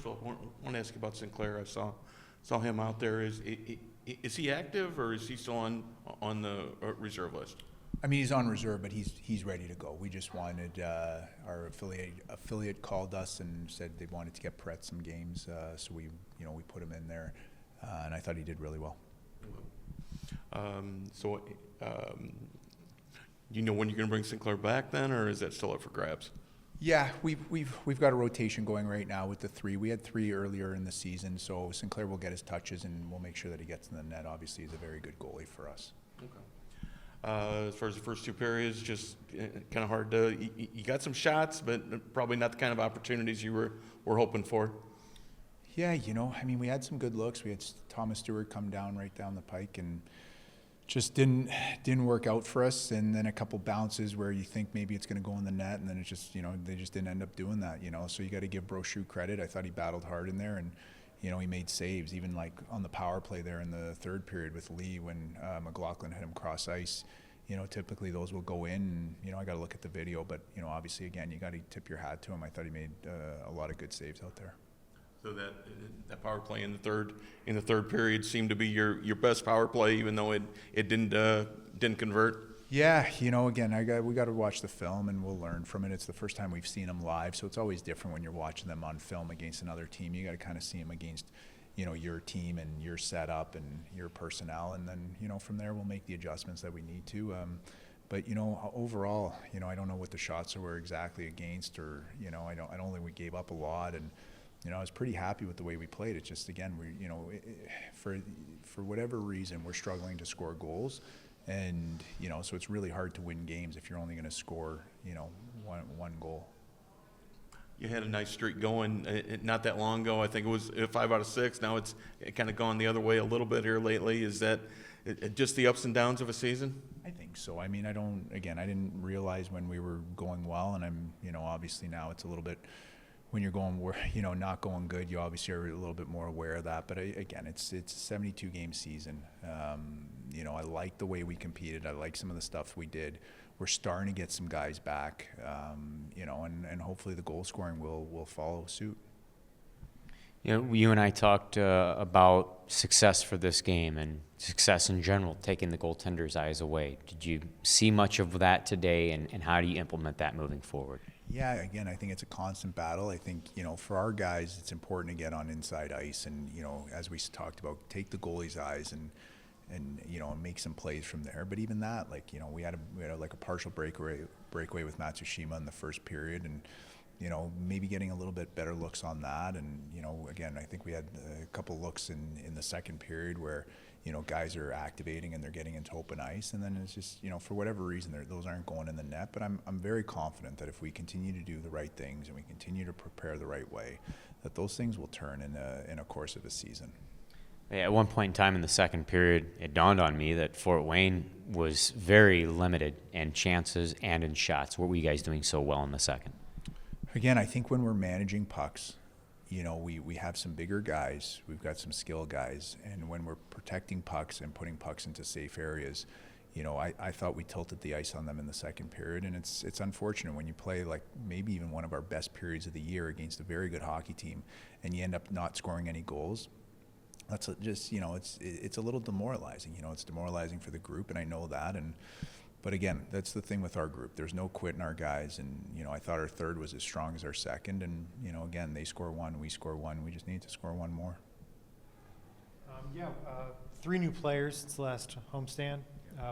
all, I want to ask you about Sinclair. I saw him out there. Is he active, or is he still on the reserve list? I mean, he's on reserve, but he's ready to go. We just wanted our affiliate called us and said they wanted to get Pret some games, so we put him in there, and I thought he did really well. You know when you're going to bring Sinclair back then, or is that still up for grabs? Yeah, we've got a rotation going right now with the three. We had three earlier in the season, so Sinclair will get his touches, and we'll make sure that he gets in the net. Obviously, he's a very good goalie for us. Okay. As far as the first two periods, just kind of hard to. You got some shots, but probably not the kind of opportunities you were hoping for. Yeah, I mean, we had some good looks. We had Thomas Stewart come down right down the pike, and just didn't work out for us. And then a couple bounces where you think maybe it's going to go in the net, and then it's just they just didn't end up doing that. So you got to give Brochu credit. I thought he battled hard in there, and he made saves, even like on the power play there in the third period with Lee when McLaughlin had him cross ice. Typically those will go in, and I got to look at the video, but obviously again you got to tip your hat to him. I thought he made a lot of good saves out there. So that power play in the third period seemed to be your best power play, even though it didn't convert. Yeah, again, we got to watch the film, and we'll learn from it. It's the first time we've seen them live, so it's always different when you're watching them on film against another team. You got to kind of see them against, your team and your setup and your personnel, and then from there we'll make the adjustments that we need to. But overall, I don't know what the shots were exactly against, or I don't think we gave up a lot, and I was pretty happy with the way we played. It's just again for whatever reason we're struggling to score goals. And, so it's really hard to win games if you're only going to score, one goal. You had a nice streak going not that long ago. I think it was 5 out of 6. Now it's kind of gone the other way a little bit here lately. Is that just the ups and downs of a season? I think so. I mean, I didn't realize when we were going well, and I'm, obviously now it's a little bit, when you're going, not going good, you obviously are a little bit more aware of that. But again, it's a 72-game season. I like the way we competed. I like some of the stuff we did. We're starting to get some guys back, and hopefully the goal scoring will follow suit. You and I talked about success for this game and success in general, taking the goaltender's eyes away. Did you see much of that today, and how do you implement that moving forward? Yeah, again, I think it's a constant battle. I think, for our guys, it's important to get on inside ice and, as we talked about, take the goalie's eyes and make some plays from there. But even that, we had a partial breakaway with Matsushima in the first period, and, maybe getting a little bit better looks on that. And, again, I think we had a couple looks in the second period where, guys are activating and they're getting into open ice, and then it's just, for whatever reason, those aren't going in the net. But I'm very confident that if we continue to do the right things and we continue to prepare the right way, that those things will turn in a course of a season. Yeah, at one point in time in the second period, it dawned on me that Fort Wayne was very limited in chances and in shots. What were you guys doing so well in the second? Again, I think when we're managing pucks, we have some bigger guys, we've got some skill guys, and when we're protecting pucks and putting pucks into safe areas, I thought we tilted the ice on them in the second period, and it's unfortunate when you play like maybe even one of our best periods of the year against a very good hockey team, and you end up not scoring any goals. That's just, it's a little demoralizing. It's demoralizing for the group, and I know that. But again, that's the thing with our group. There's no quit in our guys, and I thought our third was as strong as our second. And again, they score one, we score one. We just need to score one more. 3 new players since the last homestand,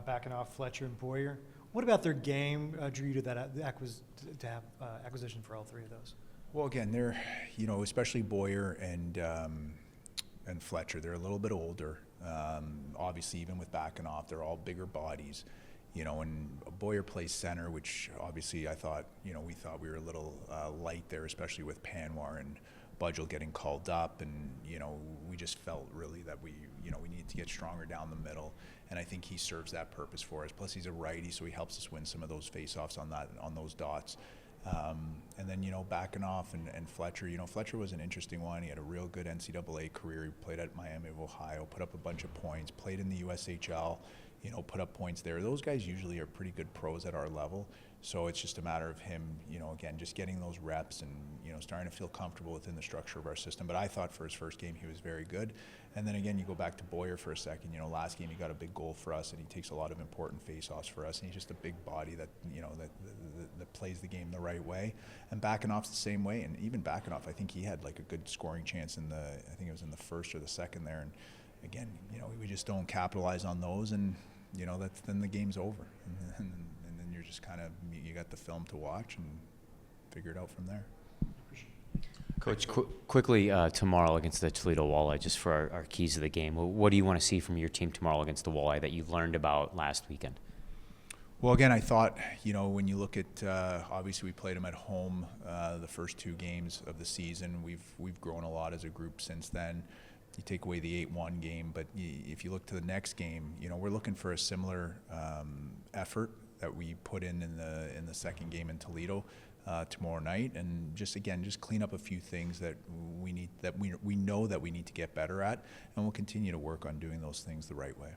backing off Fletcher and Boyer. What about their game drew you to that acquisition for all 3 of those? Well, again, they're especially Boyer and Fletcher. They're a little bit older. Obviously, even with backing off, they're all bigger bodies. And Boyer plays center, which obviously I thought, we thought we were a little light there, especially with Panwar and Budgel getting called up. And, we just felt really that we needed to get stronger down the middle. And I think he serves that purpose for us. Plus, he's a righty, so he helps us win some of those faceoffs on those dots. And then, backing off and Fletcher, Fletcher was an interesting one. He had a real good NCAA career. He played at Miami of Ohio, put up a bunch of points, played in the USHL, put up points there. Those guys usually are pretty good pros at our level. So it's just a matter of him, you know, again, just getting those reps and, you know, starting to feel comfortable within the structure of our system. But I thought for his first game, he was very good. And then again, you go back to Boyer for a second. You know, last game he got a big goal for us, and he takes a lot of important face-offs for us. And he's just a big body that, you know, that plays the game the right way. And Backenoff's the same way. And even Backenoff, I think he had like a good scoring chance in I think it was in the first or the second there. And again, you know, we just don't capitalize on those, and you know, then the game's over. And then you're just kind of, you got the film to watch and figure it out from there. Coach, quickly tomorrow against the Toledo Walleye, just for our keys to the game. What do you want to see from your team tomorrow against the Walleye that you learned about last weekend? Well, again, I thought, you know, when you look at, obviously we played them at home the first 2 games of the season. We've grown a lot as a group since then. You take away the 8-1 game, but if you look to the next game, you know, we're looking for a similar effort that we put in the second game in Toledo tomorrow night, and just clean up a few things that we know that we need to get better at, and we'll continue to work on doing those things the right way.